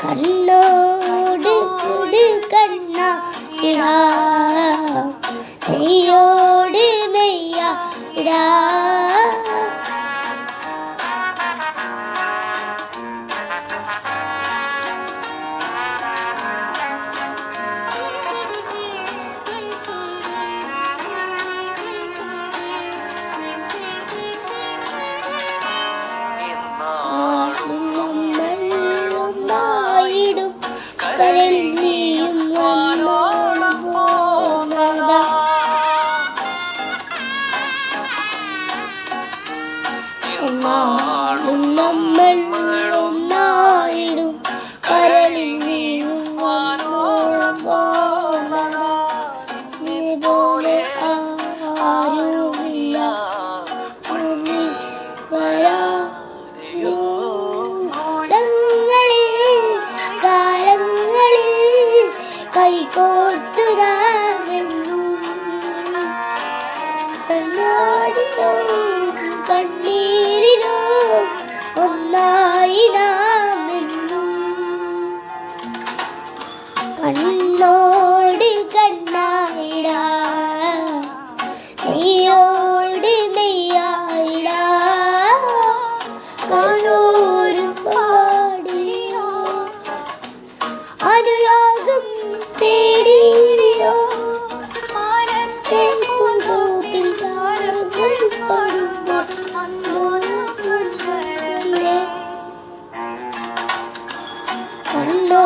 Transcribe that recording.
കണ്ണോട് കൂട് കണ്ണ ഇടാ നെയ്യോട് നെയ്യ ഇടാ കരളിൽ നീയും വന്നോളം പോന്നതാ എന്നാളും നമ്മൾ ഒന്നായിടും കരളിൽ നീയും വന്നോളം പോന്നതാ നീ പോലെ ആരുമില്ല മുന്നിൽ വരാ കൈകോർത്തു നാമെന്നും കണ്ണാടിലോ കണ്ണീരിലോ ഒന്നായി നാമെന്നും കണ്ണോട് കണ്ണായിടാ നെയ്യോട് നെയ്യായിടാ കണ്ണൂരും പാടിയോ അനുരാഗം തേടിയോ മാനത്തെ പൂന്തോപ്പിൽ താരങ്ങൾ പാടുമ്പോൾ കണ്ണോ